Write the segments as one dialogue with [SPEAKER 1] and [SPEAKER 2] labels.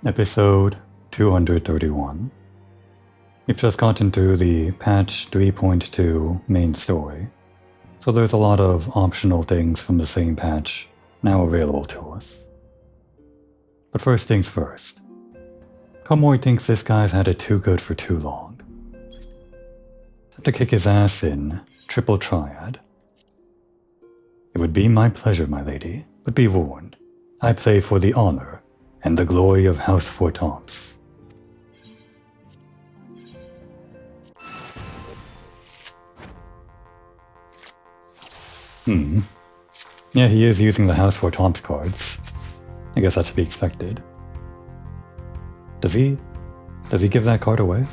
[SPEAKER 1] Episode 231. We've just gotten through the patch 3.2 main story, so there's a lot of optional things from the same patch now available to us. But first things first. Komori thinks this guy's had it too good for too long. Have to kick his ass in triple triad. It would be my pleasure, my lady, but be warned, I play for the honor and the glory of House Fortomps. Yeah, he is using the House Fortomps cards. I guess that's to be expected. Does he give that card away?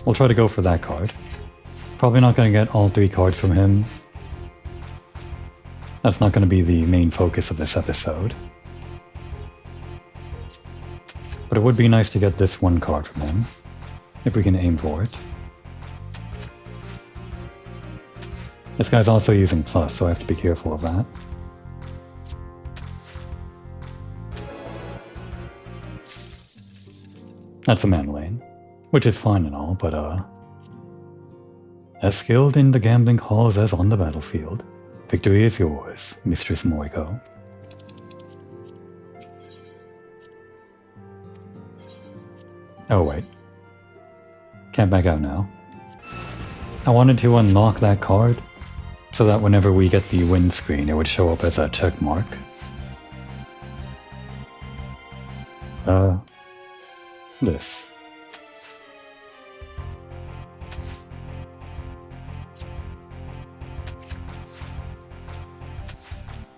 [SPEAKER 1] We'll try to go for that card. Probably not going to get all three cards from him. That's not going to be the main focus of this episode. But it would be nice to get this one card from him, if we can aim for it. This guy's also using plus, so I have to be careful of that. That's a mana lane, which is fine and all, but as skilled in the gambling halls as on the battlefield, victory is yours, Mistress Moriko. Oh wait. Can't back out now. I wanted to unlock that card, so that whenever we get the win screen, it would show up as a check mark. This.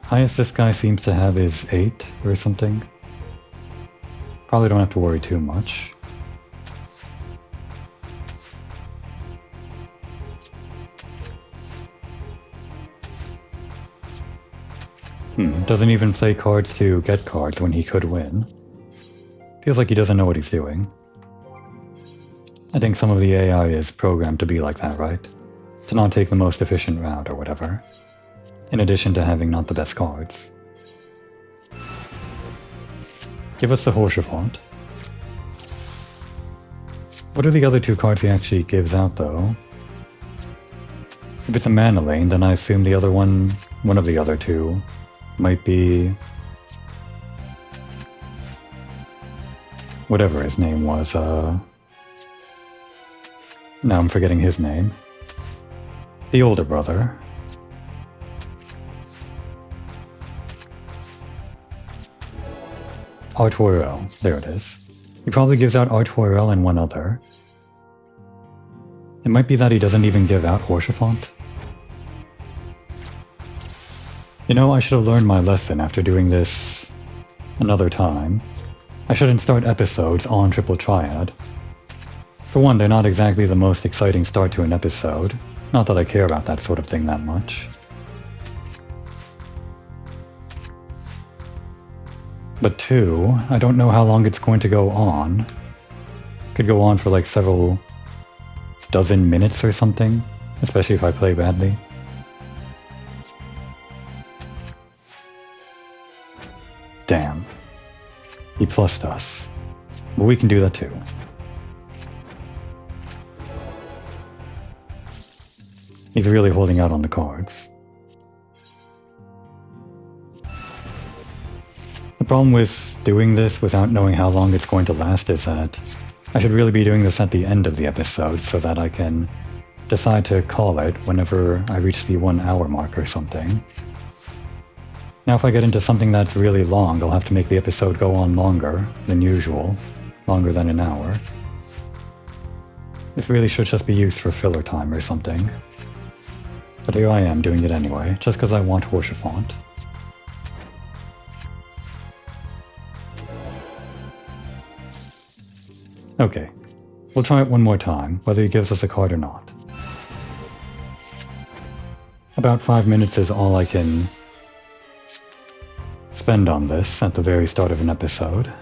[SPEAKER 1] Highest this guy seems to have is 8 or something. Probably don't have to worry too much. Doesn't even play cards to get cards when he could win. Feels like he doesn't know what he's doing. I think some of the AI is programmed to be like that, right? To not take the most efficient route or whatever. In addition to having not the best cards. Give us the Horsefont. What are the other two cards he actually gives out, though? If it's a mana lane, then I assume the other one of the other two, might be whatever his name was. Now I'm forgetting his name. The older brother. Artoriel. There it is. He probably gives out Artoriel and one other. It might be that he doesn't even give out Horsefont. You know, I should have learned my lesson after doing this another time. I shouldn't start episodes on Triple Triad. For one, they're not exactly the most exciting start to an episode. Not that I care about that sort of thing that much. But two, I don't know how long it's going to go on. Could go on for like several dozen minutes or something, especially if I play badly. Damn. He plussed us. But we can do that too. He's really holding out on the cards. The problem with doing this without knowing how long it's going to last is that I should really be doing this at the end of the episode so that I can decide to call it whenever I reach the 1 hour mark or something. Now if I get into something that's really long, I'll have to make the episode go on longer than usual, longer than an hour. This really should just be used for filler time or something. But here I am doing it anyway, just because I want Horsefont. Okay, we'll try it one more time, whether he gives us a card or not. About 5 minutes is all I can spend on this at the very start of an episode.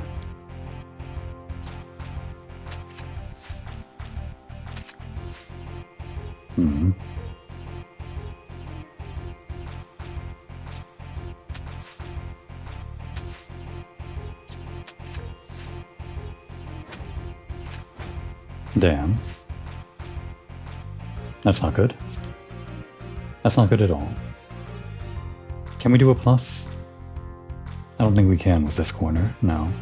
[SPEAKER 1] Damn. That's not good. That's not good at all. Can we do a plus? I don't think we can with this corner, no.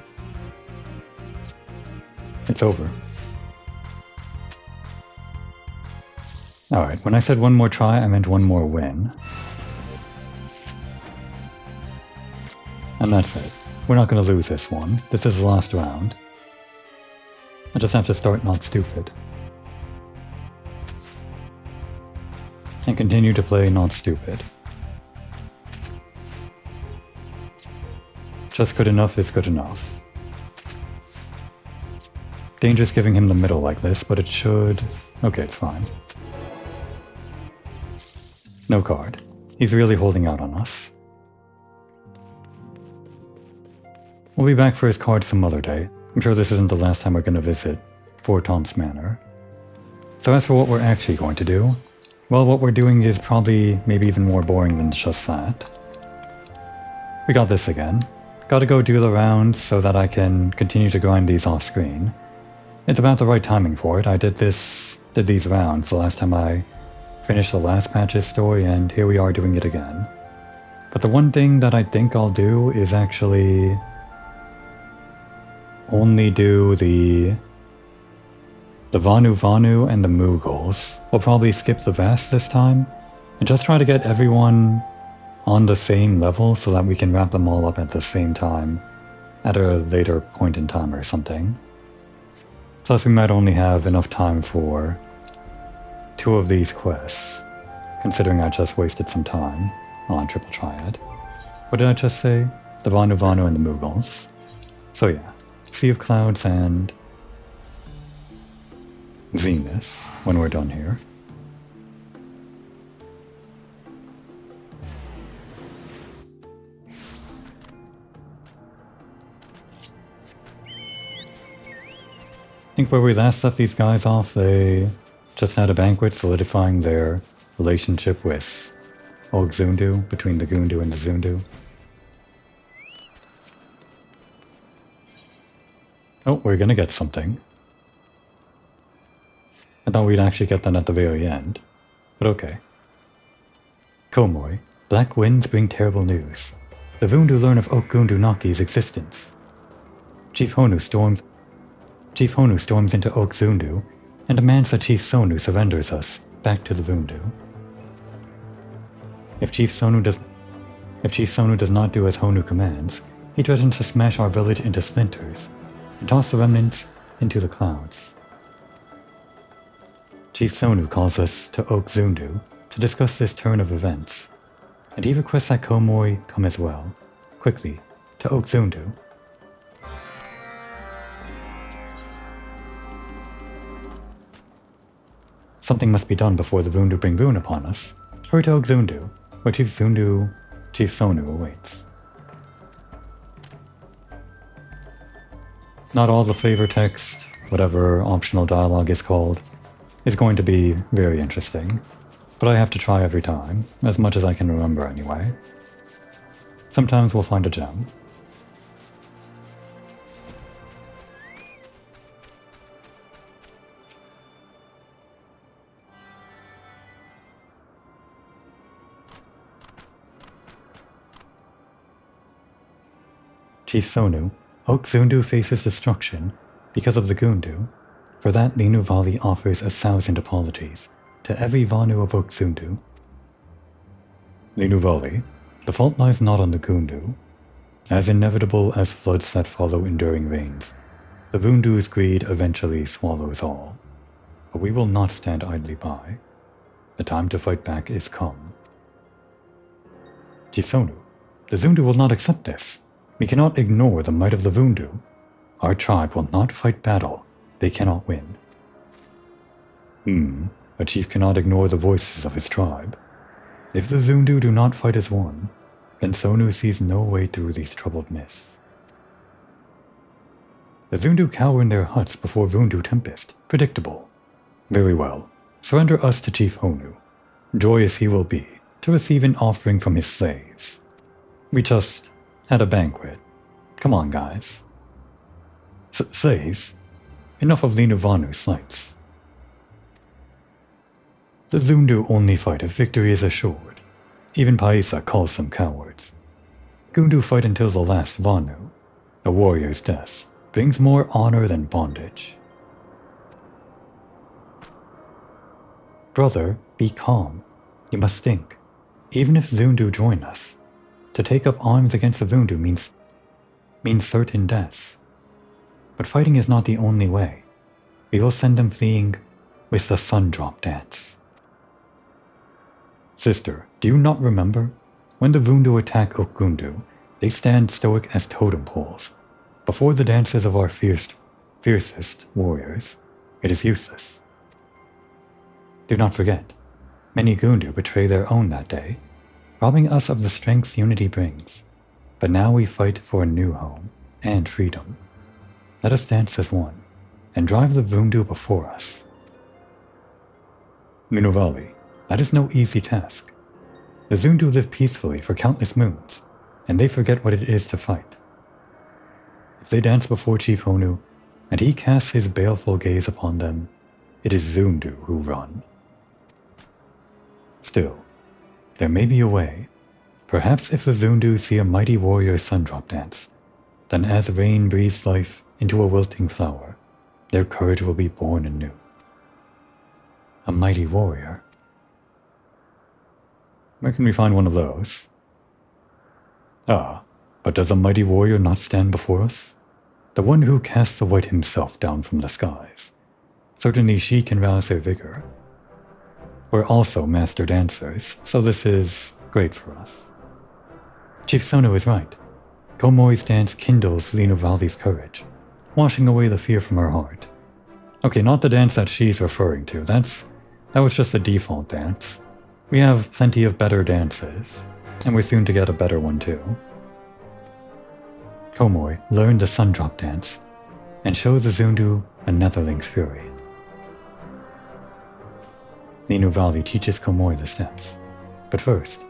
[SPEAKER 1] It's over. Alright, when I said one more try, I meant one more win. And that's it. We're not going to lose this one. This is the last round. I just have to start not stupid. And continue to play not stupid. Just good enough is good enough. Dangerous giving him the middle like this, but it should... Okay, it's fine. No card. He's really holding out on us. We'll be back for his card some other day. I'm sure this isn't the last time we're going to visit Fort Tom's Manor. So as for what we're actually going to do, well, what we're doing is probably maybe even more boring than just that. We got this again. Gotta go do the rounds so that I can continue to grind these off screen. It's about the right timing for it. I did these rounds the last time I finished the last patch's story, and here we are doing it again. But the one thing that I think I'll do is actually only do the Vanu Vanu and the Mughals. We'll probably skip the Vast this time, and just try to get everyone on the same level so that we can wrap them all up at the same time at a later point in time or something. Plus we might only have enough time for 2 of these quests, considering I just wasted some time on Triple Triad. What did I just say? The Vanu Vanu and the Mughals. So yeah, Sea of Clouds and Zenith when we're done here. I think where we last left these guys off, they just had a banquet solidifying their relationship with Old Zundu, between the Gundu and the Zundu. Oh, we're gonna get something. I thought we'd actually get that at the very end, but okay. Komoi, black winds bring terrible news. The Vundu learn of Gundu Naki's existence. Chief Honu storms into Oak Zundu and demands that Chief Sonu surrenders us back to the Vundu. If Chief Sonu does not do as Honu commands, he threatens to smash our village into splinters and toss the remnants into the clouds. Chief Sonu calls us to Oak Zundu to discuss this turn of events, and he requests that Komoi come as well, quickly, to Oak Zundu. Something must be done before the Vundu bring ruin upon us. Hurry to Oak Zundu, where Chief Sonu awaits. Not all the flavor text, whatever optional dialogue is called, is going to be very interesting, but I have to try every time, as much as I can remember anyway. Sometimes we'll find a gem. Chief Sonu, Oak Zundu faces destruction because of the Gundu. For that, Linu Vali offers 1,000 apologies to every Vanu of Oak Zundu. Linu Vali, the fault lies not on the Gundu. As inevitable as floods that follow enduring rains, the Vundu's greed eventually swallows all. But we will not stand idly by. The time to fight back is come. Chief Sonu, the Zundu will not accept this. We cannot ignore the might of the Vundu. Our tribe will not fight battle. They cannot win. A chief cannot ignore the voices of his tribe. If the Zundu do not fight as one, then Sonu sees no way through these troubled mists. The Zundu cower in their huts before Vundu tempest. Predictable. Very well. Surrender us to Chief Honu. Joyous he will be to receive an offering from his slaves. We just had a banquet. Come on, guys. Slaves? enough of Linuvanu's slights. The Zundu only fight if victory is assured. Even Paisa calls them cowards. Gundu fight until the last Vanu. A warrior's death brings more honor than bondage. Brother, be calm. You must think. Even if Zundu join us, to take up arms against the Vundu means certain death. But fighting is not the only way. We will send them fleeing with the sun drop dance. Sister, do you not remember? When the Vundu attack Okundu, they stand stoic as totem poles. Before the dances of our fiercest warriors, it is useless. Do not forget, many Gundu betray their own that day, robbing us of the strength unity brings. But now we fight for a new home and freedom. Let us dance as one, and drive the Vundu before us. Minuvali, that is no easy task. The Zundu live peacefully for countless moons, and they forget what it is to fight. If they dance before Chief Honu, and he casts his baleful gaze upon them, it is Zundu who run. Still, there may be a way. Perhaps if the Zundu see a mighty warrior sundrop dance, then as rain breathes life into a wilting flower, their courage will be born anew. A mighty warrior. Where can we find one of those? Ah, but does a mighty warrior not stand before us? The one who casts the white himself down from the skies. Certainly she can rouse their vigor. We're also master dancers, so this is great for us. Chief Sono is right. Komori's dance kindles Linuvali's courage, washing away the fear from her heart. Okay, not the dance that she's referring to. That was just the default dance. We have plenty of better dances, and we're soon to get a better one too. Komori learned the Sundrop dance, and shows the Zundu a Netherling's fury. Linuvali teaches Komori the steps, but first,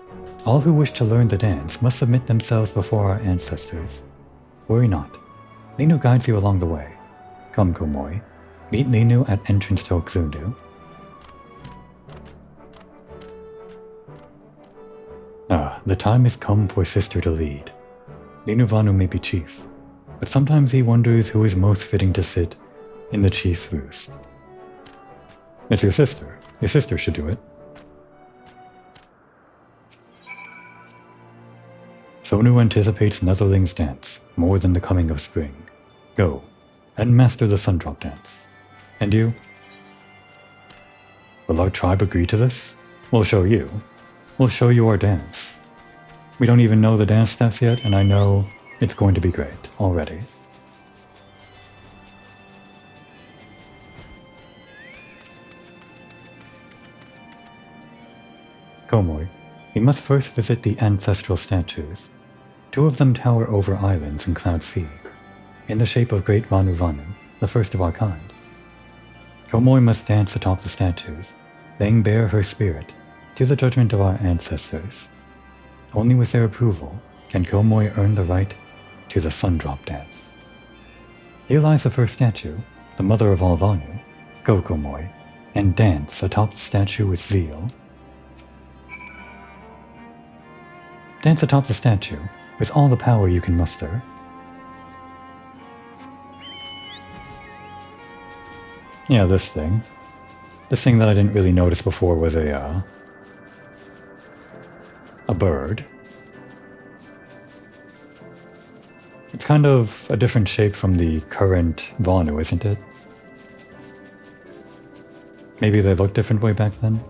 [SPEAKER 1] all who wish to learn the dance must submit themselves before our ancestors. Worry not, Linu guides you along the way. Come, Komori, meet Linu at entrance to Okzundu. Ah, the time has come for sister to lead. Linuvanu may be chief, but sometimes he wonders who is most fitting to sit in the chief's roost. It's your sister. Your sister should do it. Sonu anticipates Netherling's dance more than the coming of spring. Go, and master the Sundrop dance. And you? Will our tribe agree to this? We'll show you. We'll show you our dance. We don't even know the dance steps yet, and I know it's going to be great already. Komori, we must first visit the ancestral statues. 2 of them tower over islands in Cloud Sea, in the shape of Great Vanu Vanu, the first of our kind. Komori must dance atop the statues, laying bare her spirit to the judgment of our ancestors. Only with their approval can Komori earn the right to the Sundrop dance. Here lies the first statue, the mother of all Vanu. Go, Komori, and dance atop the statue with zeal. Dance atop the statue with all the power you can muster. Yeah, this thing. This thing that I didn't really notice before was a bird. It's kind of a different shape from the current Vanu, isn't it? Maybe they looked different way back then?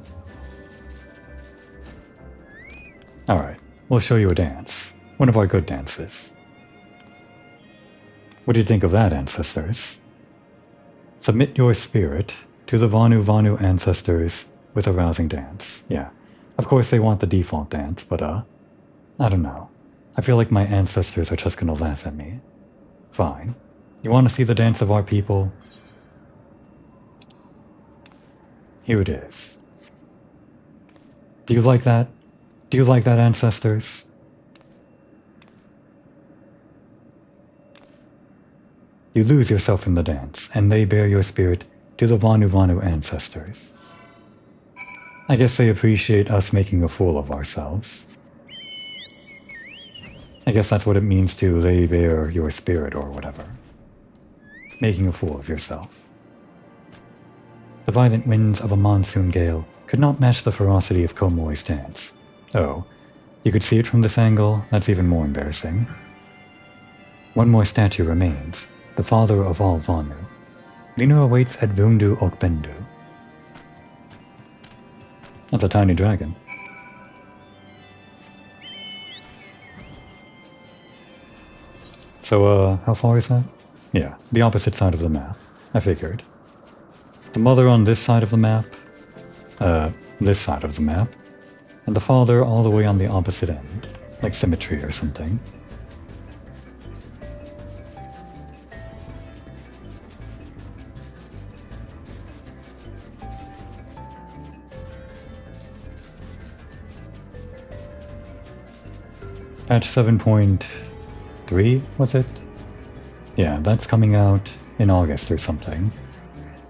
[SPEAKER 1] Alright, we'll show you a dance. One of our good dances. What do you think of that, ancestors? Submit your spirit to the Vanu ancestors with a rousing dance. Yeah, of course they want the default dance, but I don't know. I feel like my ancestors are just gonna laugh at me. Fine. You want to see the dance of our people? Here it is. Do you like that? Do you like that, ancestors? You lose yourself in the dance, and they bear your spirit to the Vanu Vanu ancestors. I guess they appreciate us making a fool of ourselves. I guess that's what it means to lay bare your spirit or whatever. Making a fool of yourself. The violent winds of a monsoon gale could not match the ferocity of Komoi's dance. Oh, you could see it from this angle? That's even more embarrassing. One more statue remains, the father of all Vanu. Lino awaits at Vundu Okbendu. That's a tiny dragon. So, how far is that? Yeah, the opposite side of the map. I figured. The mother on this side of the map, this side of the map, and the father all the way on the opposite end, like symmetry or something. Patch 7.3, was it? Yeah, that's coming out in August or something.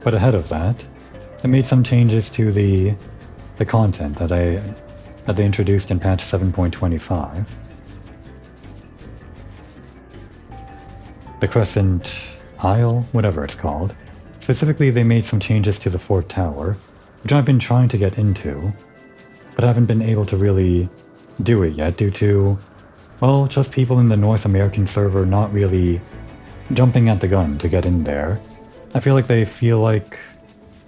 [SPEAKER 1] But ahead of that, I made some changes to the content that they introduced in patch 7.25. The Crescent Isle, whatever it's called. Specifically, they made some changes to the Fort Tower, which I've been trying to get into, but haven't been able to really do it yet due to, well, just people in the North American server not really jumping at the gun to get in there. I feel like they feel like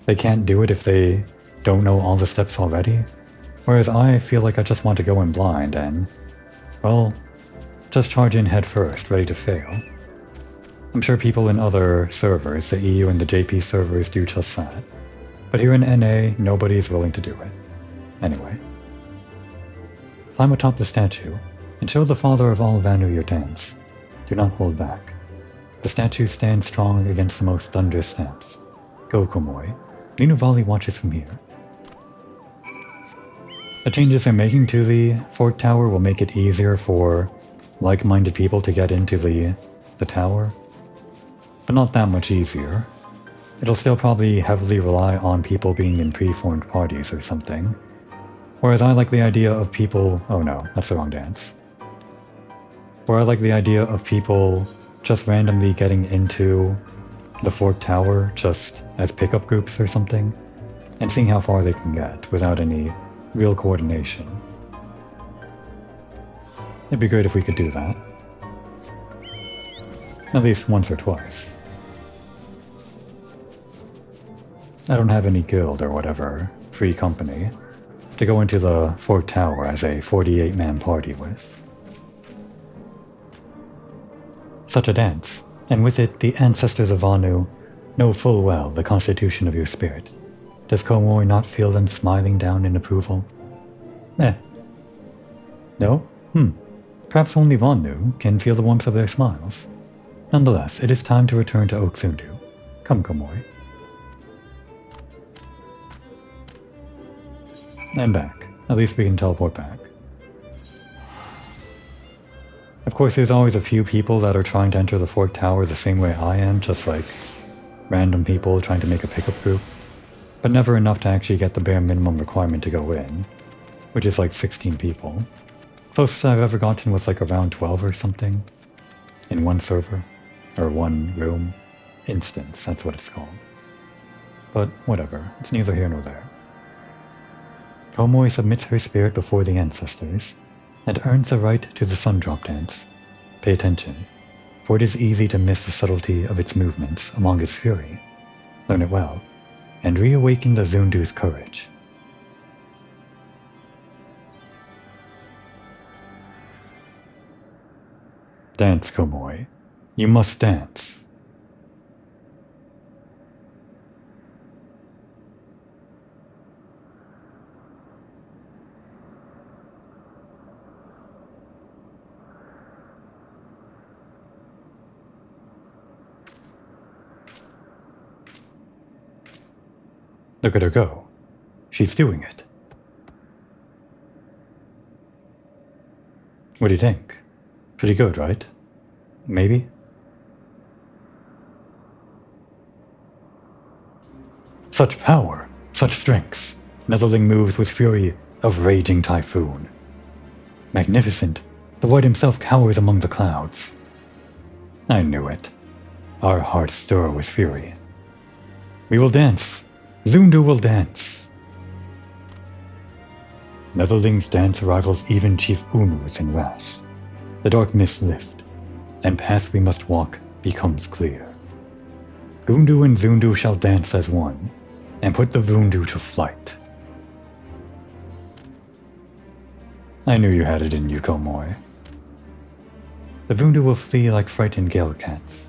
[SPEAKER 1] they can't do it if they don't know all the steps already, whereas I feel like I just want to go in blind and, well, just charge in head first, ready to fail. I'm sure people in other servers, the EU and the JP servers, do just that, but here in NA, nobody's willing to do it. Anyway. Climb atop the statue, and show the father of all Vanu your dance. Do not hold back. The statue stands strong against the most thunderous stamps. Go, Komoi. Linuvali watches from here. The changes they're making to the Fort Tower will make it easier for like-minded people to get into the tower, but not that much easier. It'll still probably heavily rely on people being in pre-formed parties or something, whereas I like the idea of people... oh no, that's the wrong dance. Where I like the idea of people just randomly getting into the Fort Tower just as pickup groups or something, and seeing how far they can get without any real coordination. It'd be great if we could do that. At least once or twice. I don't have any guild or whatever, free company, to go into the Fort Tower as a 48-man party with. Such a dance, and with it the ancestors of Vanu know full well the constitution of your spirit. Does Komoi not feel them smiling down in approval? No? Perhaps only Vanu can feel the warmth of their smiles. Nonetheless, it is time to return to Oksundu. Come, Komoi. And back. At least we can teleport back. Of course, there's always a few people that are trying to enter the Fort Tower the same way I am, just like random people trying to make a pickup group, but never enough to actually get the bare minimum requirement to go in, which is like 16 people. Closest I've ever gotten was like around 12 or something, in one server, or one room, instance, that's what it's called. But whatever, it's neither here nor there. Komoi submits her spirit before the ancestors, and earns the right to the sun drop dance. Pay attention, for it is easy to miss the subtlety of its movements among its fury. Learn it well, and reawaken the Zundu's courage. Dance, Komoi. You must dance. Look at her go. She's doing it. What do you think? Pretty good, right? Maybe? Such power, such strength. Netherling moves with fury of raging typhoon. Magnificent, the Void himself cowers among the clouds. I knew it. Our hearts stir with fury. We will dance. Zundu will dance. Netherling's dance rivals even Chief Unu's in wrath. The dark mists lift, and path we must walk becomes clear. Gundu and Zundu shall dance as one, and put the Vundu to flight. I knew you had it in you, Komoi. The Vundu will flee like frightened gale cats.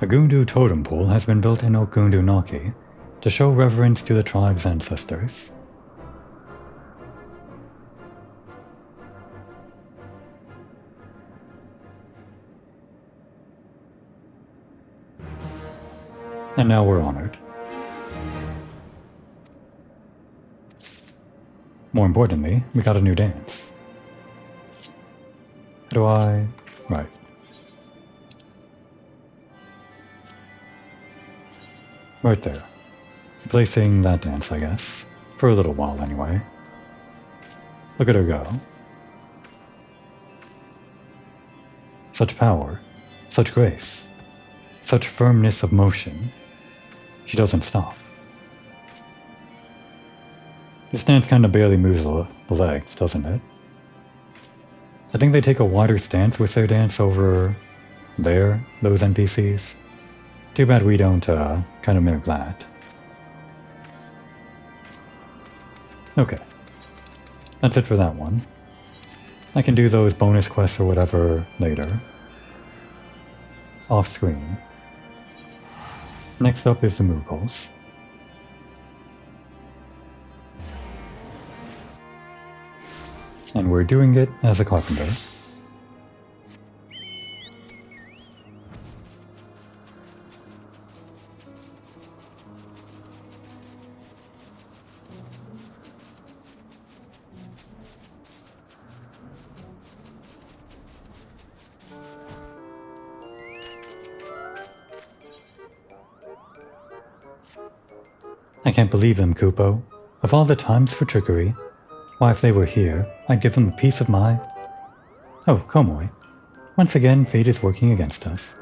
[SPEAKER 1] A Gundu totem pole has been built in Okundu Naki to show reverence to the tribe's ancestors. And now we're honored. More importantly, we got a new dance. How do I... Right. Right there. Placing that dance, I guess. For a little while, anyway. Look at her go. Such power. Such grace. Such firmness of motion. She doesn't stop. This dance kind of barely moves the legs, doesn't it? I think they take a wider stance with their dance over there, those NPCs. Too bad we don't kind of mimic that. Okay. That's it for that one. I can do those bonus quests or whatever later. Off screen. Next up is the Moogles. And we're doing it as a carpenter. I can't believe them, Kupo. Of all the times for trickery, why if they were here, I'd give them a piece of my... Oh, Komoi. Once again, fate is working against us.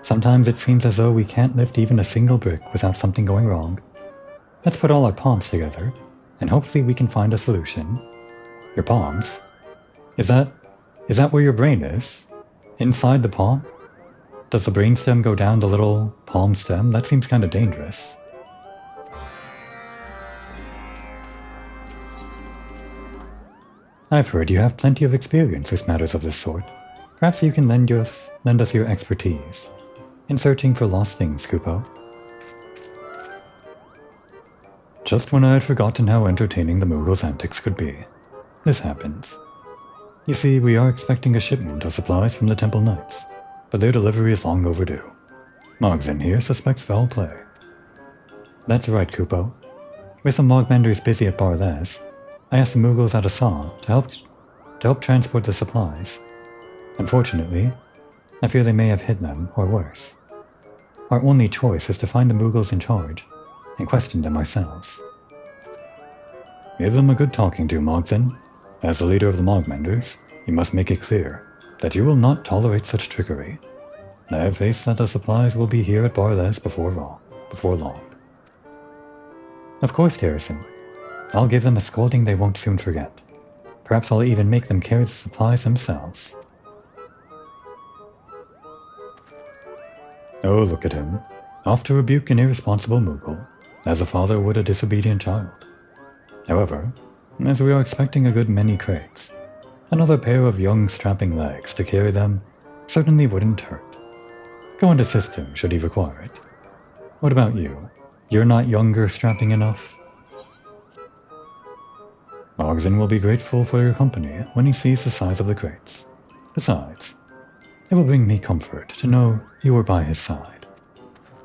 [SPEAKER 1] Sometimes it seems as though we can't lift even a single brick without something going wrong. Let's put all our palms together, and hopefully we can find a solution. Your palms? Is that where your brain is? Inside the palm? Does the brainstem go down the little palm stem? That seems kind of dangerous. I've heard you have plenty of experience with matters of this sort. Perhaps you can lend us your expertise in searching for lost things, Kupo. Just when I had forgotten how entertaining the Moogles' antics could be, this happens. You see, we are expecting a shipment of supplies from the Temple Knights, but their delivery is long overdue. Mogzen here suspects foul play. That's right, Kupo. With some Mogmenders busy at Barles, I asked the Moogles at Asa to help transport the supplies. Unfortunately, I fear they may have hid them, or worse. Our only choice is to find the Moogles in charge, and question them ourselves. Give them a good talking to, Mogzen. As the leader of the Mogmenders, you must make it clear that you will not tolerate such trickery. I have faith that the supplies will be here at Barles before long. Of course, Harrison. I'll give them a scolding they won't soon forget. Perhaps I'll even make them carry the supplies themselves. Oh, look at him. Off to rebuke an irresponsible Moogle, as a father would a disobedient child. However, as we are expecting a good many crates, another pair of young strapping legs to carry them certainly wouldn't hurt. Go and assist him should he require it. What about you? You're not younger strapping enough? Mogzen will be grateful for your company when he sees the size of the crates. Besides, It will bring me comfort to know you were by his side.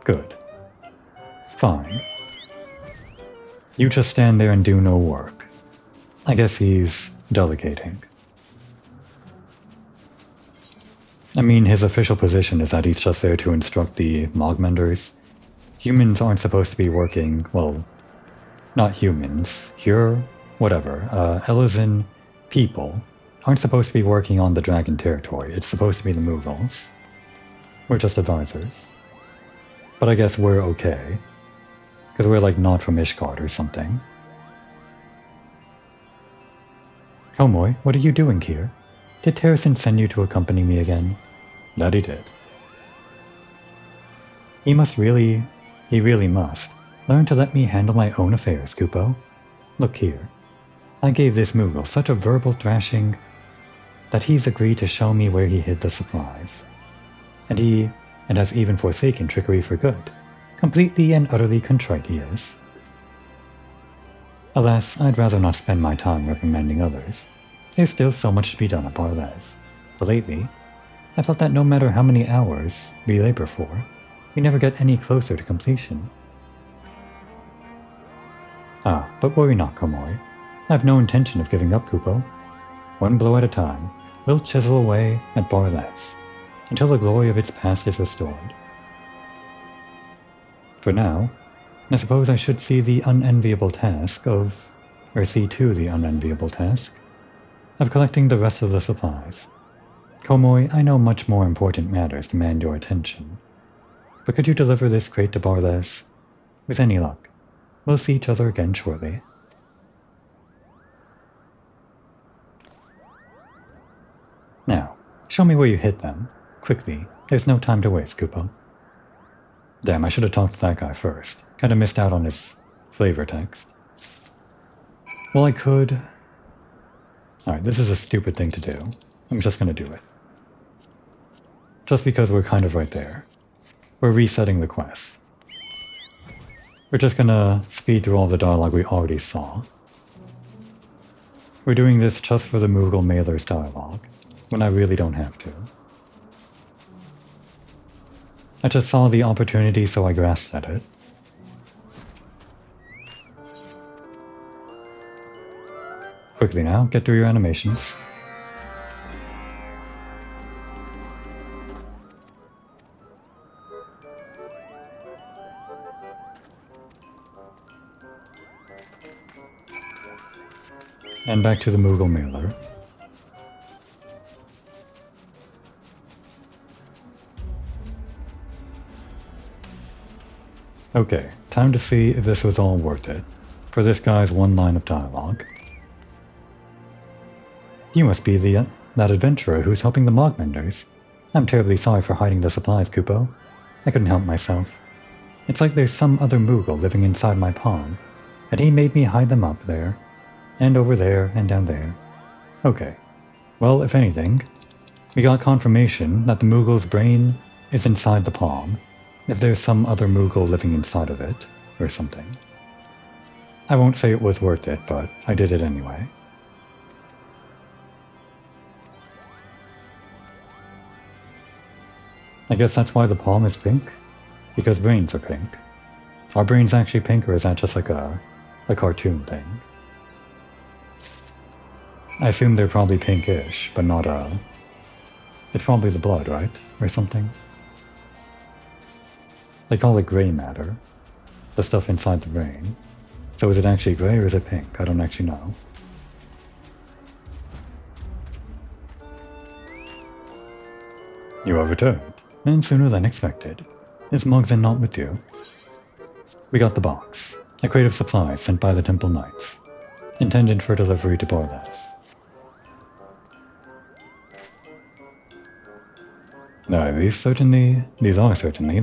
[SPEAKER 1] Good. Fine. You just stand there and do no work. I guess he's delegating. I mean, his official position is that he's just there to instruct the Mogmenders. Humans aren't supposed to be working, well, not humans, here, whatever, Elizin people aren't supposed to be working on the dragon territory. It's supposed to be the Mughals. We're just advisors. But I guess we're okay. Because we're like not from Ishgard or something. Homoy, what are you doing here? Did Terracin send you to accompany me again? That he did. He really must, learn to let me handle my own affairs, Kupo. Look here. I gave this Mughal such a verbal thrashing that he's agreed to show me where he hid the supplies. And has even forsaken trickery for good. Completely and utterly contrite he is. Alas, I'd rather not spend my time reprimanding others. There's still so much to be done at Barles. But lately, I felt that no matter how many hours we labor for, we never get any closer to completion. Ah, but worry not, Komoy. I have no intention of giving up, Kupo. One blow at a time, we'll chisel away at Barles, until the glory of its past is restored. For now, I suppose I should see to the unenviable task of collecting the rest of the supplies. Komoy, I know much more important matters demand your attention. But could you deliver this crate to Barles? With any luck, we'll see each other again shortly. Now, show me where you hid them. Quickly, there's no time to waste, Kupo. Damn, I should have talked to that guy first. Kinda missed out on his flavor text. Well, I could... Alright, this is a stupid thing to do. I'm just gonna do it. Just because we're kind of right there. We're resetting the quest. We're just gonna speed through all the dialogue we already saw. We're doing this just for the Mughal mailer's dialogue, when I really don't have to. I just saw the opportunity, so I grasped at it. Quickly now, get through your animations. And back to the Mughal mailer. Okay, time to see if this was all worth it, for this guy's one line of dialogue. You must be that adventurer who's helping the Mogmenders. I'm terribly sorry for hiding the supplies, Kupo. I couldn't help myself. It's like there's some other Mughal living inside my palm, and he made me hide them up there, and over there, and down there. Okay, well, if anything, we got confirmation that the Mughal's brain is inside the palm, if there's some other Mughal living inside of it, or something. I won't say it was worth it, but I did it anyway. I guess that's why the palm is pink? Because brains are pink. Are brains actually pink, or is that just like a cartoon thing? I assume they're probably pinkish, but not it's probably the blood, right? Or something? They call it gray matter. The stuff inside the brain. So is it actually gray or is it pink? I don't actually know. You have returned, and sooner than expected. Is Mogzin not with you? We got the box. A crate of supplies sent by the Temple Knights. Intended for delivery to Barles. These are certainly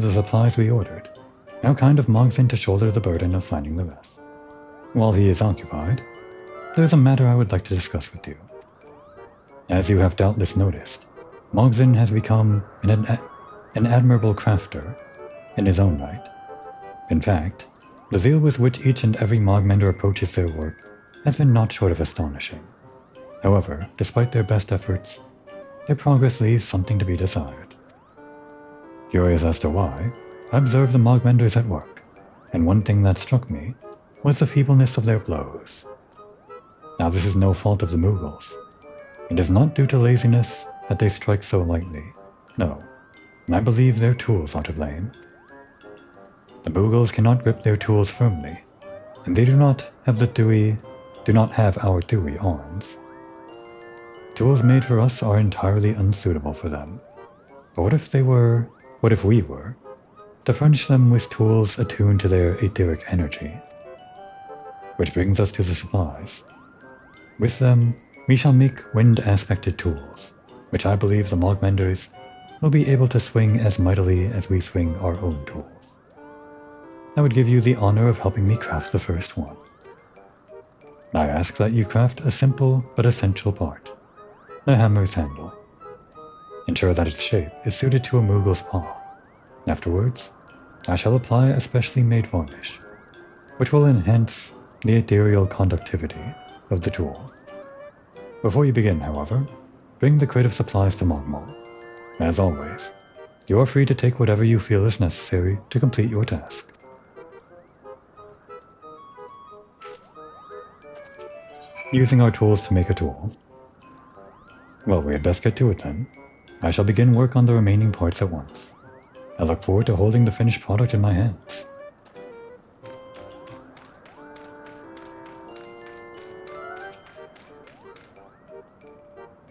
[SPEAKER 1] the supplies we ordered. Now kind of Mogzin to shoulder the burden of finding the rest. While he is occupied, there's a matter I would like to discuss with you. As you have doubtless noticed, Mogzin has become an admirable crafter in his own right. In fact, the zeal with which each and every Mogmender approaches their work has been not short of astonishing. However, despite their best efforts, their progress leaves something to be desired. Curious as to why, I observed the Mogmenders at work, and one thing that struck me was the feebleness of their blows. Now this is no fault of the Moogles. It is not due to laziness that they strike so lightly. No, and I believe their tools are to blame. The Moogles cannot grip their tools firmly, and they do not have our dewy arms. Tools made for us are entirely unsuitable for them. But what if we were, to furnish them with tools attuned to their etheric energy? Which brings us to the supplies. With them, we shall make wind-aspected tools, which I believe the Mogmenders will be able to swing as mightily as we swing our own tools. I would give you the honor of helping me craft the first one. I ask that you craft a simple but essential part, the hammer's handle. Ensure that its shape is suited to a Moogle's paw. Afterwards, I shall apply a specially made varnish, which will enhance the ethereal conductivity of the tool. Before you begin, however, bring the crate of supplies to Mogmol. As always, you are free to take whatever you feel is necessary to complete your task. Using our tools to make a tool. Well, we had best get to it then. I shall begin work on the remaining parts at once. I look forward to holding the finished product in my hands.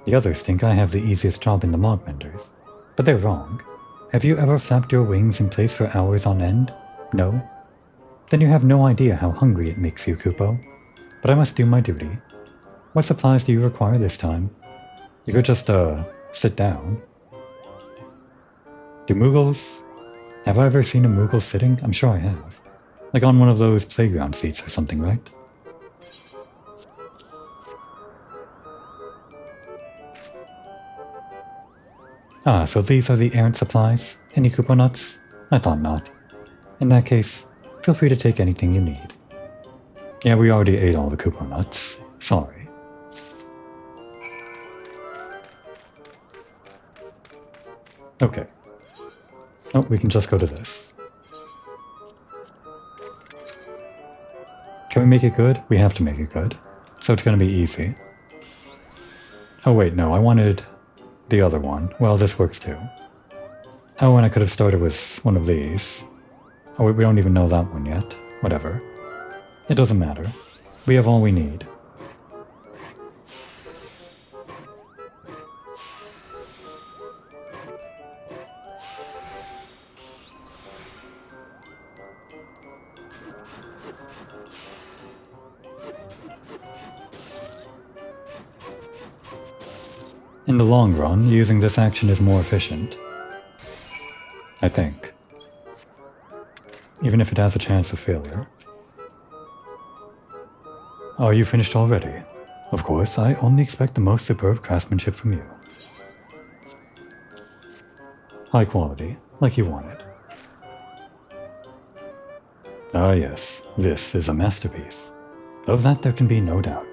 [SPEAKER 1] The others think I have the easiest job in the Mogmenders, but they're wrong. Have you ever flapped your wings in place for hours on end? No? Then you have no idea how hungry it makes you, Kupo. But I must do my duty. What supplies do you require this time? You could just, sit down. Have I ever seen a Moogle sitting? I'm sure I have. Like on one of those playground seats or something, right? Ah, so these are the errant supplies? Any Kupo nuts? I thought not. In that case, feel free to take anything you need. Yeah, we already ate all the Kupo nuts. Sorry. Okay. Oh, we can just go to this. Can we make it good? We have to make it good. So it's gonna be easy. Oh wait, no, I wanted the other one. Well, this works too. Oh, and I could have started with one of these. Oh wait, we don't even know that one yet. Whatever. It doesn't matter. We have all we need. In the long run, using this action is more efficient. I think. Even if it has a chance of failure. Are you finished already? Of course, I only expect the most superb craftsmanship from you. High quality, like you wanted. Ah yes, this is a masterpiece. Of that there can be no doubt.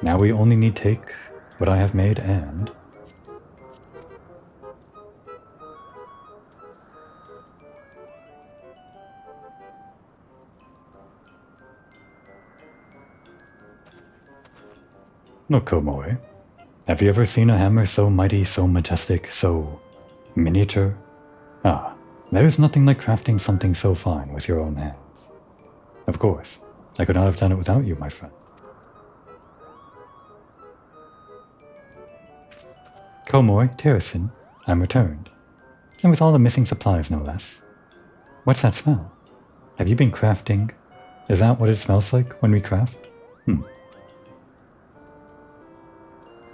[SPEAKER 1] Now we only need take what I have made and... Look, Komoe. Have you ever seen a hammer so mighty, so majestic, so... miniature? Ah, there is nothing like crafting something so fine with your own hands. Of course, I could not have done it without you, my friend. Komoe, Terracin, I'm returned. And with all the missing supplies, no less. What's that smell? Have you been crafting? Is that what it smells like when we craft?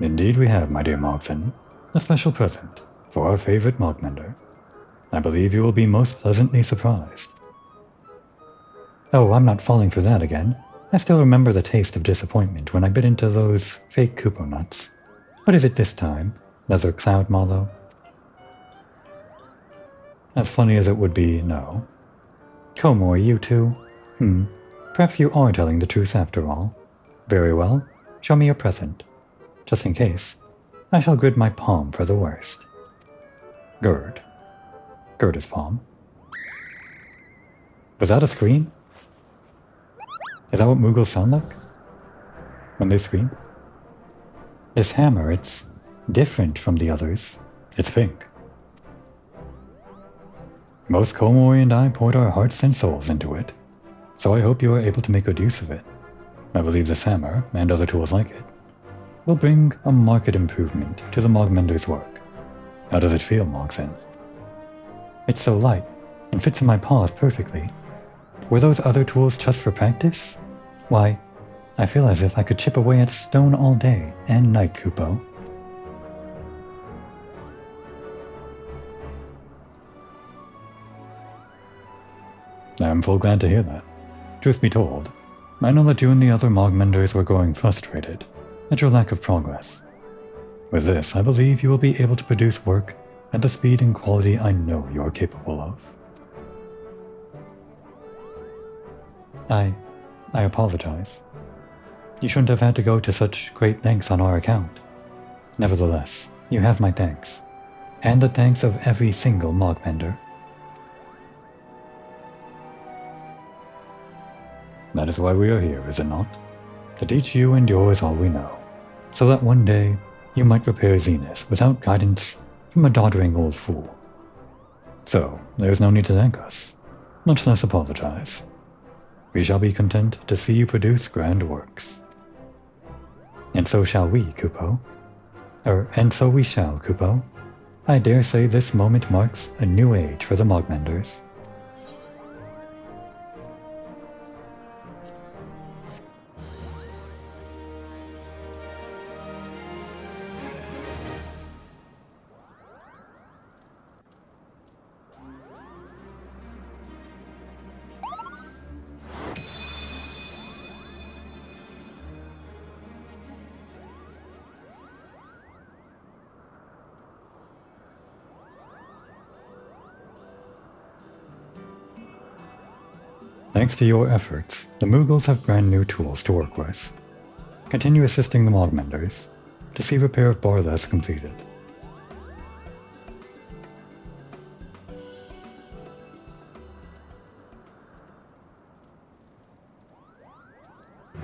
[SPEAKER 1] Indeed we have, my dear Mogson. A special present for our favorite Mogmender. I believe you will be most pleasantly surprised. Oh, I'm not falling for that again. I still remember the taste of disappointment when I bit into those fake Kupo nuts. What is it this time? Another cloud mallow? As funny as it would be, no. Komoe, you too? Perhaps you are telling the truth after all. Very well, show me your present. Just in case. I shall grid my palm for the worst. Gird. Gird his palm. Was that a scream? Is that what Moogles sound like? When they scream? This hammer, it's different from the others. It's pink. Most Komori and I poured our hearts and souls into it, so I hope you are able to make good use of it. I believe this hammer, and other tools like it, will bring a marked improvement to the Mogmender's work. How does it feel, Mogson? It's so light, and fits in my paws perfectly. Were those other tools just for practice? Why, I feel as if I could chip away at stone all day and night, Kupo. I'm full glad to hear that. Truth be told, I know that you and the other Mogmenders were growing frustrated at your lack of progress. With this, I believe you will be able to produce work at the speed and quality I know you are capable of. I apologize. You shouldn't have had to go to such great lengths on our account. Nevertheless, you have my thanks, and the thanks of every single Mogmender. That is why we are here, is it not? To teach you and yours all we know, so that one day you might repair Zenith without guidance from a doddering old fool. So, there is no need to thank us, much less apologize. We shall be content to see you produce grand works. And so shall we, Kupo. And so we shall, Kupo. I dare say this moment marks a new age for the Mogmenders. Thanks to your efforts, the Moogles have brand new tools to work with. Continue assisting the Mogmenders to see repair of Barlas completed.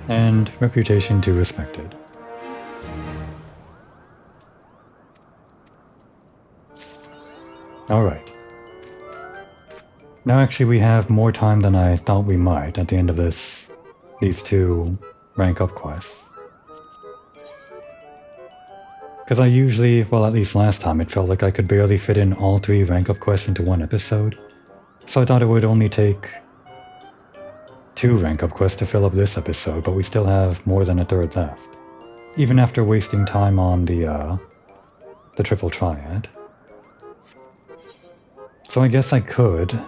[SPEAKER 1] And reputation to respected. Alright. Now actually we have more time than I thought we might at the end of these two rank up quests. Because I usually, well at least last time, it felt like I could barely fit in all 3 rank up quests into one episode. So I thought it would only take 2 rank up quests to fill up this episode, but we still have more than a third left. Even after wasting time on the triple triad. So I guess I could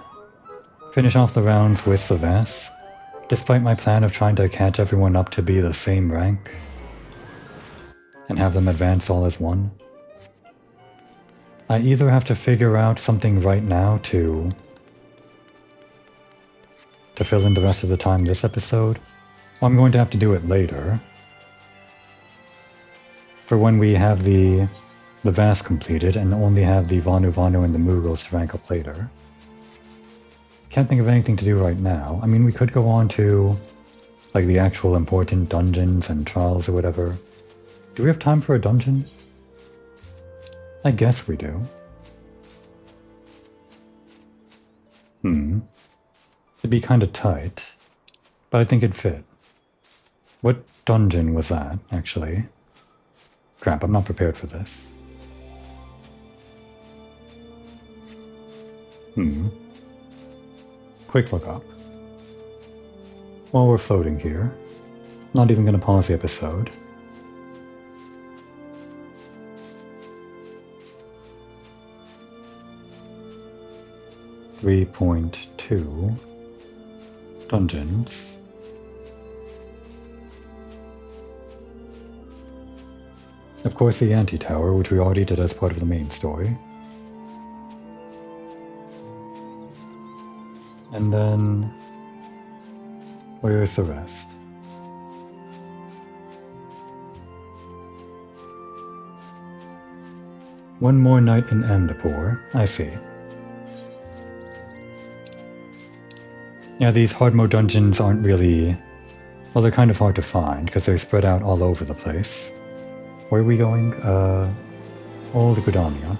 [SPEAKER 1] finish off the rounds with the Vass, despite my plan of trying to catch everyone up to be the same rank, and have them advance all as one. I either have to figure out something right now to fill in the rest of the time this episode, or I'm going to have to do it later, for when we have the Vass completed and only have the Vanu Vanu and the Moogles to rank up later. Can't think of anything to do right now. I mean, we could go on to, like, the actual important dungeons and trials or whatever. Do we have time for a dungeon? I guess we do. It'd be kinda tight, but I think it'd fit. What dungeon was that, actually? Crap, I'm not prepared for this. Quick look up. While we're floating here, not even gonna pause the episode. .2 dungeons. Of course, the anti-tower, which we already did as part of the main story. And then, where's the rest? One more night in Amdapur. I see. Yeah, these hard mode dungeons aren't really... Well, they're kind of hard to find, because they're spread out all over the place. Where are we going? Old Gridania.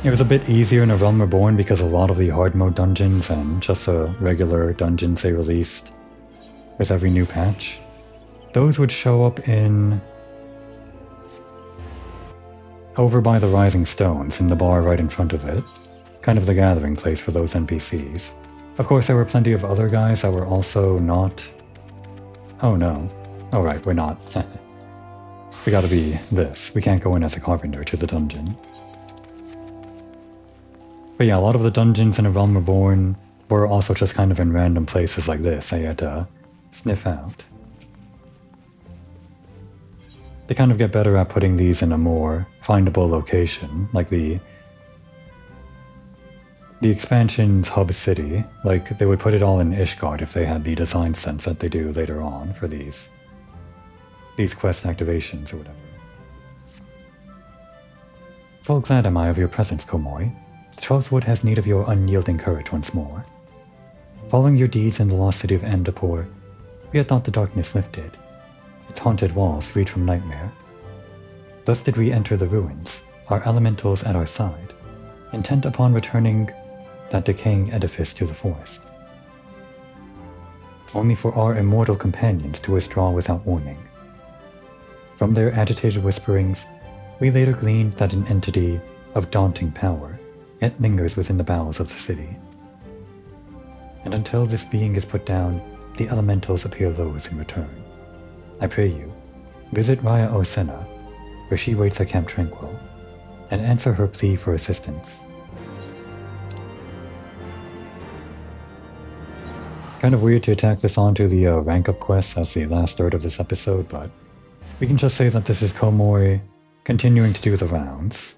[SPEAKER 1] It was a bit easier in A Realm Reborn because a lot of the hard mode dungeons and just the regular dungeons they released with every new patch, those would show up in... over by the Rising Stones, in the bar right in front of it. Kind of the gathering place for those NPCs. Of course, there were plenty of other guys that were also not... Oh no. Alright, we're not. We gotta be this. We can't go in as a carpenter to the dungeon. But yeah, a lot of the dungeons in A Realm Reborn were also just kind of in random places like this I had to sniff out. They kind of get better at putting these in a more findable location, like the expansion's hub city. Like, they would put it all in Ishgard if they had the design sense that they do later on for these quest activations or whatever. Full glad am I of your presence, Komori. The 12th Wood has need of your unyielding courage once more. Following your deeds in the lost city of Amdapur, we had thought the darkness lifted, its haunted walls freed from nightmare. Thus did we enter the ruins, our elementals at our side, intent upon returning that decaying edifice to the forest. Only for our immortal companions to withdraw without warning. From their agitated whisperings, we later gleaned that an entity of daunting power yet lingers within the bowels of the city. And until this being is put down, the elementals appear those in return. I pray you, visit Raya Osena, where she waits at Camp Tranquil, and answer her plea for assistance. Kind of weird to tack this onto the rank-up quest as the last third of this episode, but we can just say that this is Komori continuing to do the rounds.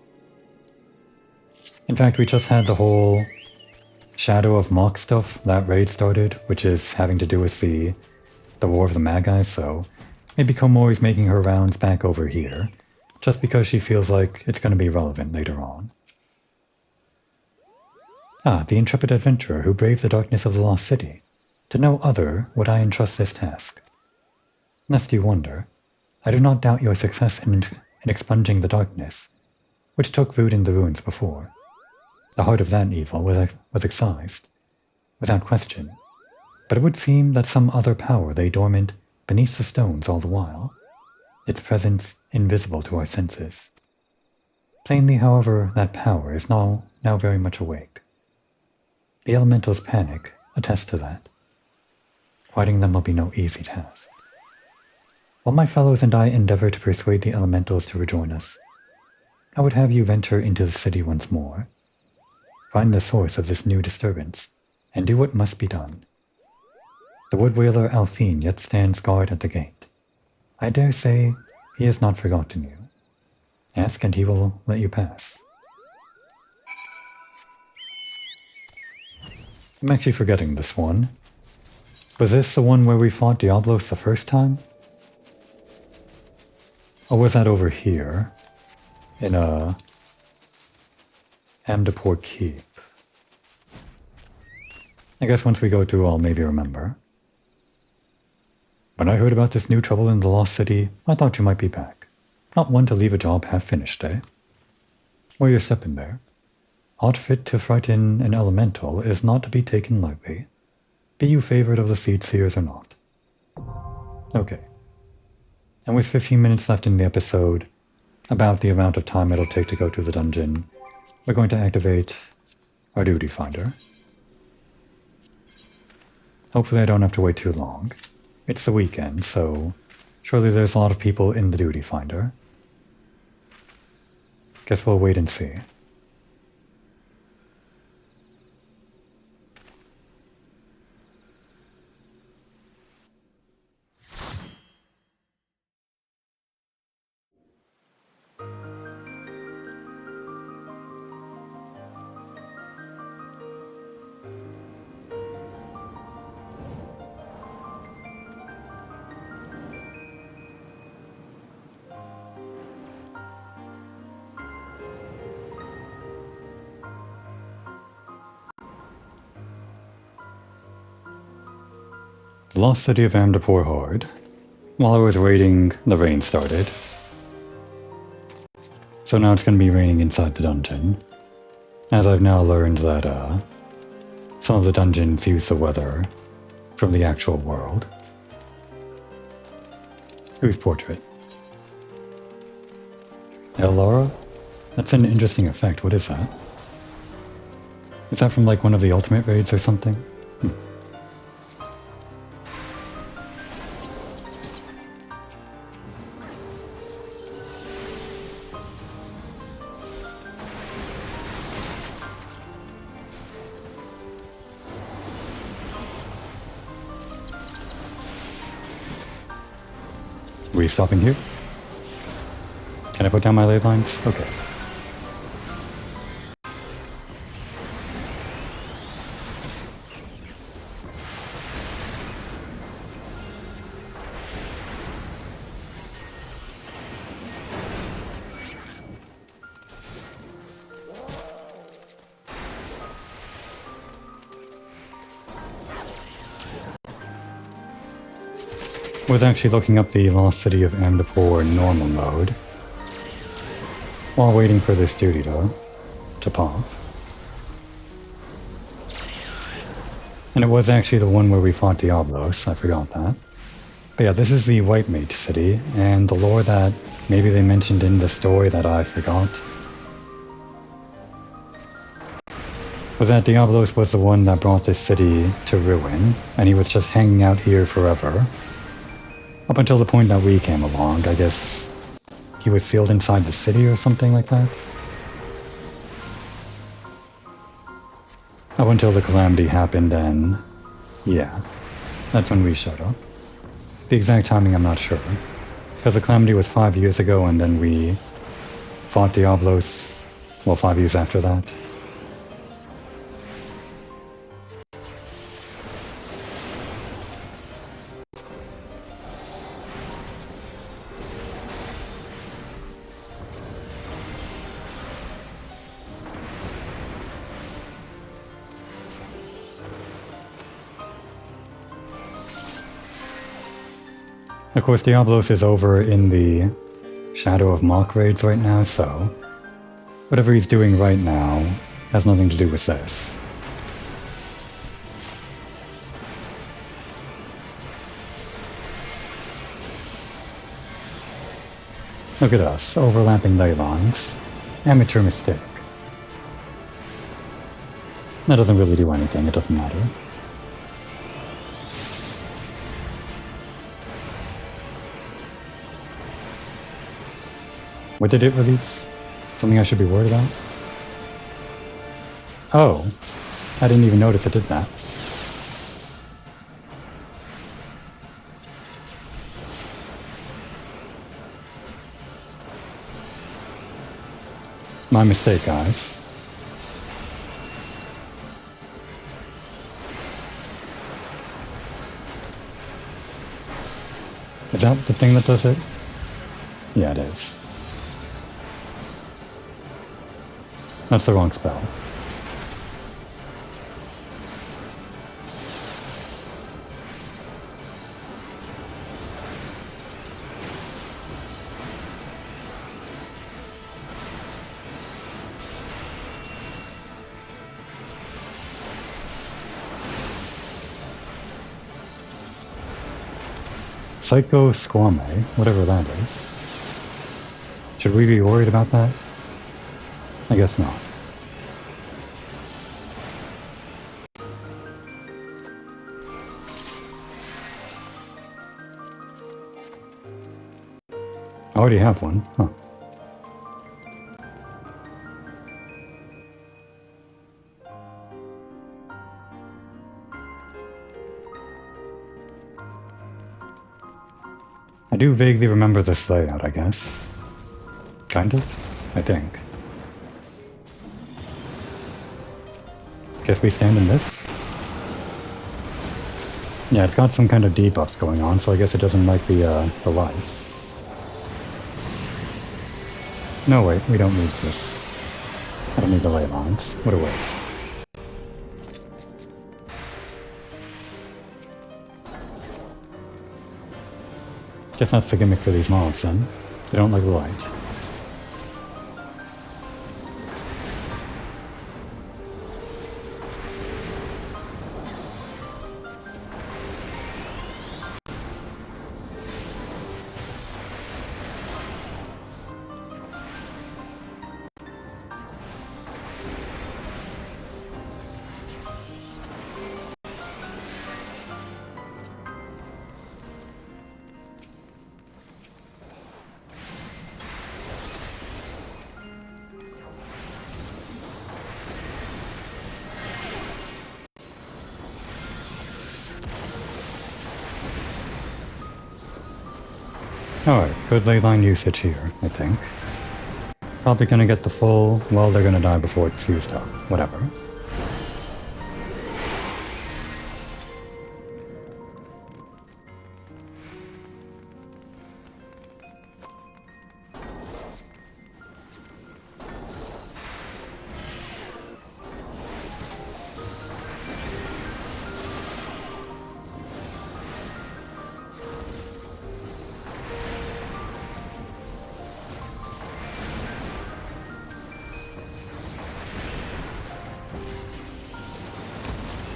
[SPEAKER 1] In fact, we just had the whole Shadow of Mach stuff that raid started, which is having to do with the War of the Magi, so maybe Komori's making her rounds back over here, just because she feels like it's going to be relevant later on. Ah, the intrepid adventurer who braved the darkness of the lost city. To no other would I entrust this task. Lest you wonder, I do not doubt your success in expunging the darkness, which took root in the ruins before. The heart of that evil was excised, without question, but it would seem that some other power lay dormant beneath the stones all the while, its presence invisible to our senses. Plainly, however, that power is now very much awake. The elementals' panic attests to that. Fighting them will be no easy task. While my fellows and I endeavor to persuade the elementals to rejoin us, I would have you venture into the city once more, find the source of this new disturbance, and do what must be done. The wood-wheeler Alphine yet stands guard at the gate. I dare say he has not forgotten you. Ask and he will let you pass. I'm actually forgetting this one. Was this the one where we fought Diablos the first time? Or was that over here? In Amdapur Keep. I guess once we go through, I'll maybe remember. When I heard about this new trouble in the Lost City, I thought you might be back. Not one to leave a job half-finished, eh? Where you're stepping there. Aught fit to frighten an elemental is not to be taken lightly, be you favored of the Seed Seers or not. Okay. And with 15 minutes left in the episode, about the amount of time it'll take to go to the dungeon, we're going to activate our duty finder. Hopefully I don't have to wait too long. It's the weekend, so surely there's a lot of people in the duty finder. Guess we'll wait and see. Lost City of Amdapor Horde. While I was raiding, the rain started. So now it's going to be raining inside the dungeon. As I've now learned that some of the dungeons use the weather from the actual world. Whose portrait? Laura? That's an interesting effect. What is that? Is that from like one of the ultimate raids or something? Are we stopping here? Can I put down my ley lines? Okay. Was actually looking up the Lost City of Amdapor normal mode while waiting for this duty to pop. And it was actually the one where we fought Diablos, I forgot that. But yeah, this is the White Mage City, and the lore that maybe they mentioned in the story that I forgot was that Diablos was the one that brought this city to ruin, and he was just hanging out here forever. Up until the point that we came along, I guess he was sealed inside the city or something like that. Up until the calamity happened, and yeah, that's when we showed up. The exact timing I'm not sure, because the calamity was 5 years ago and then we fought Diablos, well, 5 years after that. Of course, Diablos is over in the Shadow of Mock raids right now, so whatever he's doing right now has nothing to do with this. Look at us, overlapping ley lines. Amateur mistake. That doesn't really do anything, it doesn't matter. What did it release? Something I should be worried about? Oh, I didn't even notice it did that. My mistake, guys. Is that the thing that does it? Yeah, it is. That's the wrong spell. Psycho Squame, whatever that is. Should we be worried about that? I guess not. I already have one, huh. I do vaguely remember this layout, I guess. Kind of? I think. Guess we stand in this? Yeah, it's got some kind of debuffs going on, so I guess it doesn't like the light. No, wait, we don't need this. I don't need the ley lines. What a waste. Guess that's the gimmick for these mobs then. They don't like the light. Alright, good leyline usage here, I think. Probably gonna get the full, well, they're gonna die before it's used up. Whatever.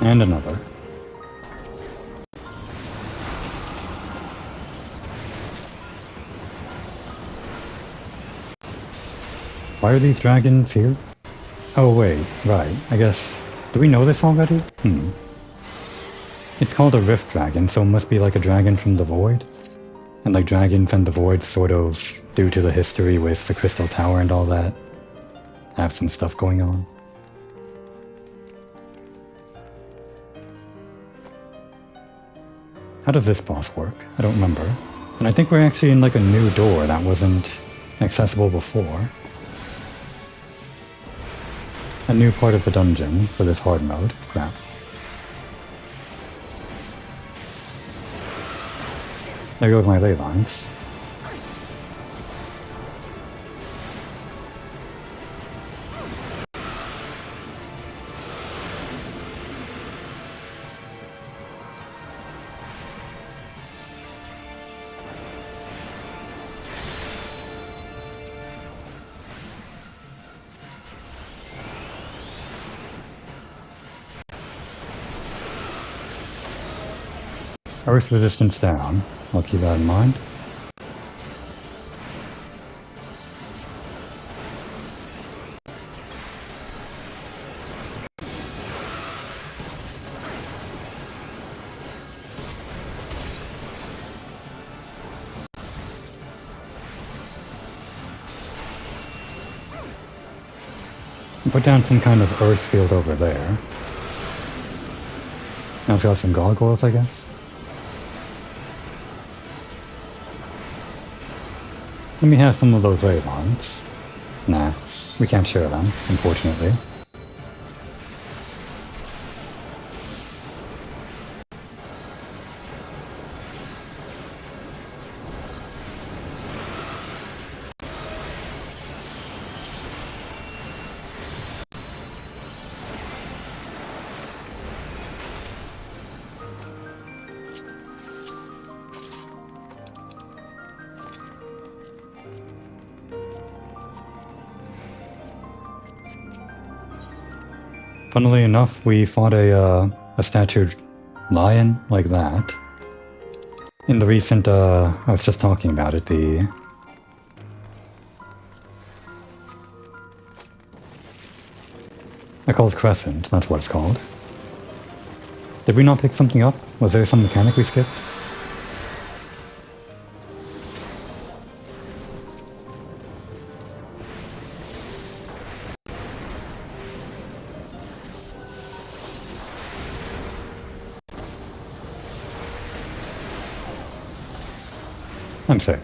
[SPEAKER 1] And another. Why are these dragons here? Oh wait, right, I guess... Do we know this already? It's called a rift dragon, so it must be like a dragon from the void? And like dragons and the void sort of, due to the history with the Crystal Tower and all that, have some stuff going on. How does this boss work? I don't remember. And I think we're actually in like a new door that wasn't accessible before. A new part of the dungeon for this hard mode. Crap. There goes my ley lines. Earth resistance down. I'll keep that in mind. Put down some kind of earth field over there. Now it's got some gargoyles, I guess. Let me have some of those ley lines. Nah, we can't share them, unfortunately. Funnily enough, we fought a statued lion like that. In the recent, I was just talking about it, the... I call it Crescent, that's what it's called. Did we not pick something up? Was there some mechanic we skipped? I'm safe.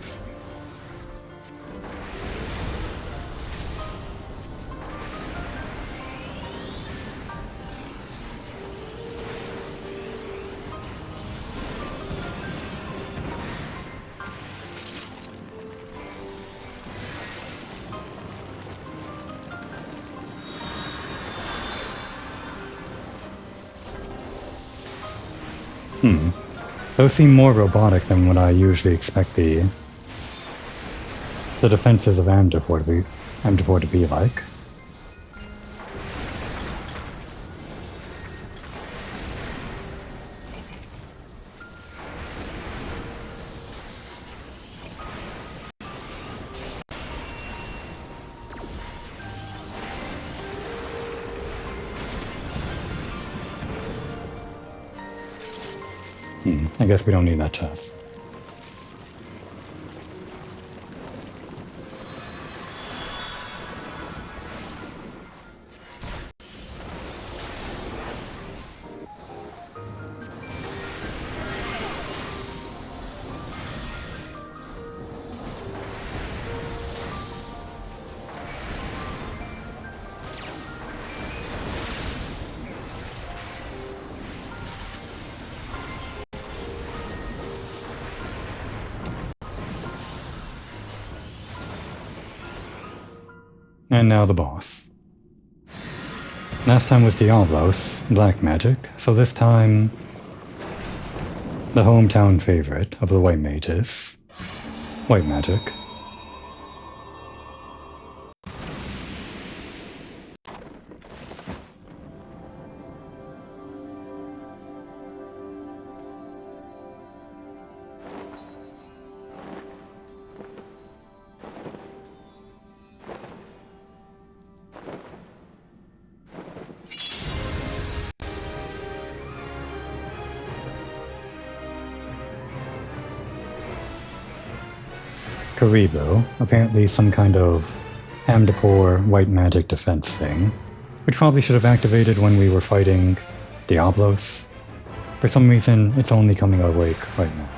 [SPEAKER 1] Those seem more robotic than what I usually expect the defenses of M4 to be like. I guess we don't need that chest. And now the boss. Last time was Diablos, black magic, so this time the hometown favorite of the white mages, white magic. Karibu, apparently some kind of Amdapor white magic defense thing, which probably should have activated when we were fighting Diablos. For some reason, it's only coming awake right now.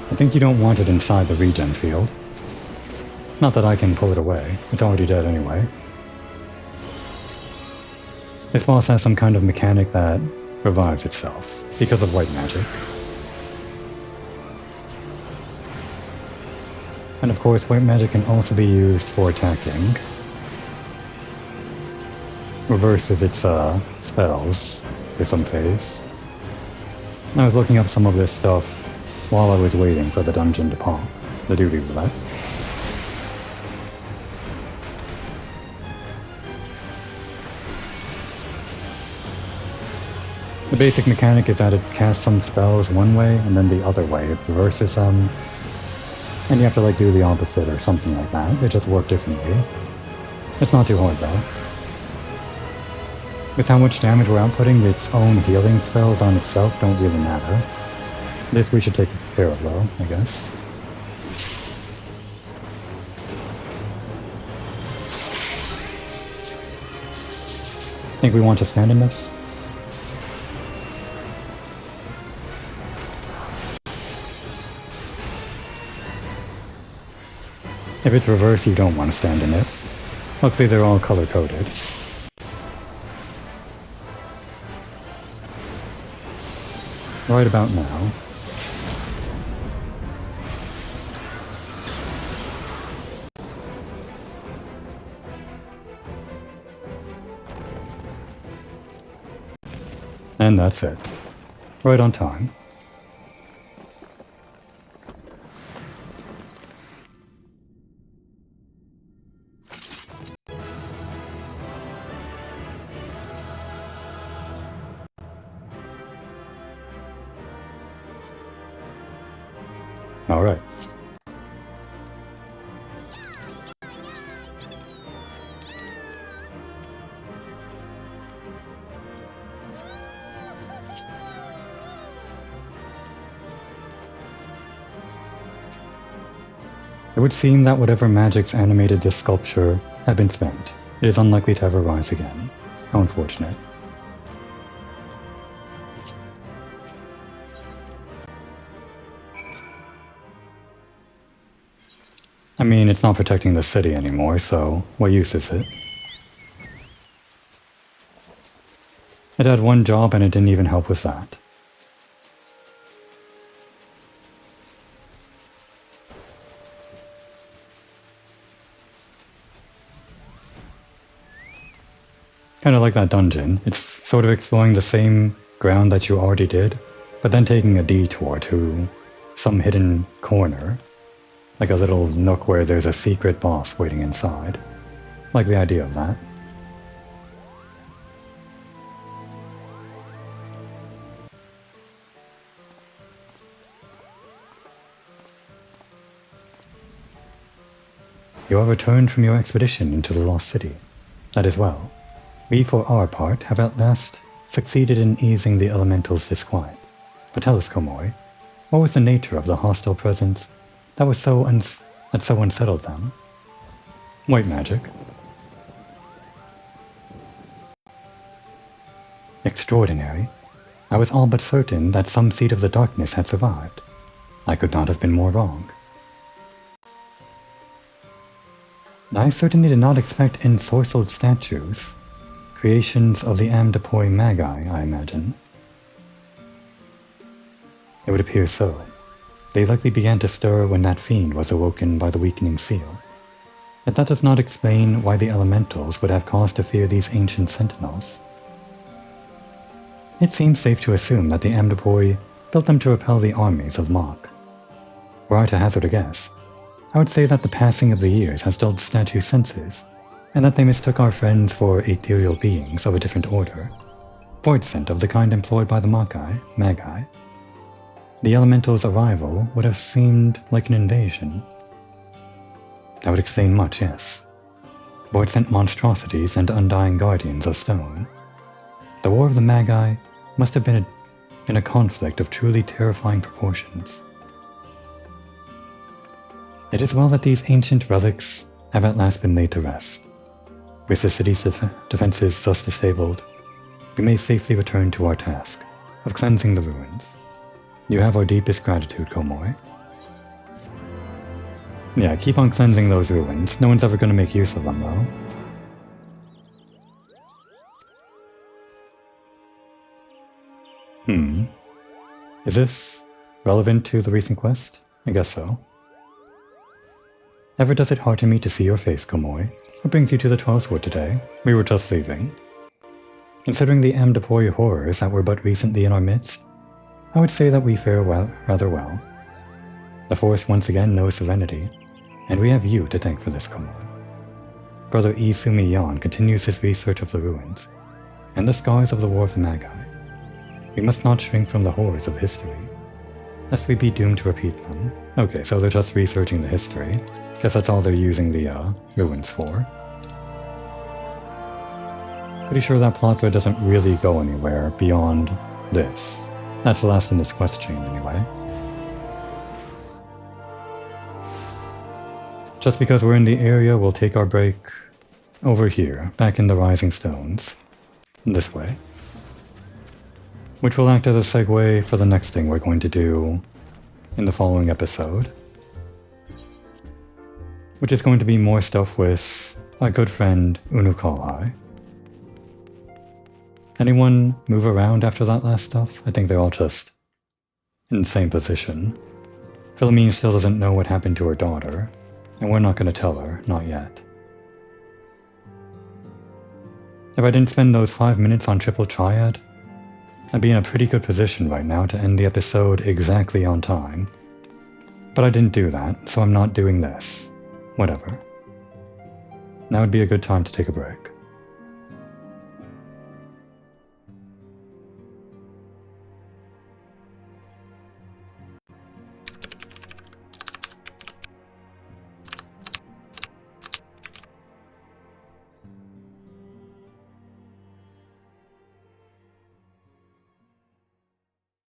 [SPEAKER 1] I think you don't want it inside the regen field. Not that I can pull it away, it's already dead anyway. This boss has some kind of mechanic that revives itself, because of white magic. And of course, white magic can also be used for attacking. Reverses its spells for some phase. I was looking up some of this stuff while I was waiting for the dungeon to pop, the duty roulette. The basic mechanic is that it casts some spells one way and then the other way. It reverses them, and you have to like do the opposite or something like that. It just works differently. It's not too hard though. With how much damage we're outputting, its own healing spells on itself don't really matter. This we should take care of though, I guess. Think we want to stand in this? If it's reverse, you don't want to stand in it. Luckily they're all color-coded. Right about now. And that's it. Right on time. All right. It would seem that whatever magics animated this sculpture have been spent. It is unlikely to ever rise again. How unfortunate. I mean, it's not protecting the city anymore, so what use is it? It had one job and it didn't even help with that. Kind of like that dungeon. It's sort of exploring the same ground that you already did, but then taking a detour to some hidden corner. Like a little nook where there's a secret boss waiting inside. Like the idea of that. You have returned from your expedition into the Lost City. That is well. We, for our part, have at last succeeded in easing the elemental's disquiet. But tell us, Komori, what was the nature of the hostile presence that so unsettled them? White magic. Extraordinary. I was all but certain that some seed of the darkness had survived. I could not have been more wrong. I certainly did not expect ensorcelled statues. Creations of the Amdapoi Magi, I imagine. It would appear so. They likely began to stir when that fiend was awoken by the weakening seal. Yet that does not explain why the elementals would have cause to fear these ancient sentinels. It seems safe to assume that the Amdapoi built them to repel the armies of Mach. Were I to hazard a guess, I would say that the passing of the years has dulled statue senses, and that they mistook our friends for ethereal beings of a different order, void scent of the kind employed by the Magi. The elemental's arrival would have seemed like an invasion. That would explain much, yes. Void scent monstrosities and undying guardians of stone. The War of the Magi must have been a conflict of truly terrifying proportions. It is well that these ancient relics have at last been laid to rest. With the city's defenses thus disabled, we may safely return to our task of cleansing the ruins. You have our deepest gratitude, Komori. Yeah, keep on cleansing those ruins. No one's ever going to make use of them, though. Is this relevant to the recent quest? I guess so. Ever does it hearten me to see your face, Komori. What brings you to the 12th Wood today? We were just leaving. Considering the Amdapoi horrors that were but recently in our midst, I would say that we fare rather well. The forest once again knows serenity, and we have you to thank for this, Komori. Brother Isumi Yan continues his research of the ruins, and the scars of the War of the Magi. We must not shrink from the horrors of history, lest we be doomed to repeat them. Okay, so they're just researching the history. Guess that's all they're using the ruins for. Pretty sure that plot thread doesn't really go anywhere beyond this. That's the last in this quest chain, anyway. Just because we're in the area, we'll take our break over here, back in the Rising Stones. This way. Which will act as a segue for the next thing we're going to do in the following episode. Which is going to be more stuff with our good friend Unukalai. Anyone move around after that last stuff? I think they're all just in the same position. Philomene still doesn't know what happened to her daughter, and we're not going to tell her, not yet. If I didn't spend those 5 minutes on Triple Triad, I'd be in a pretty good position right now to end the episode exactly on time. But I didn't do that, so I'm not doing this. Whatever. Now would be a good time to take a break.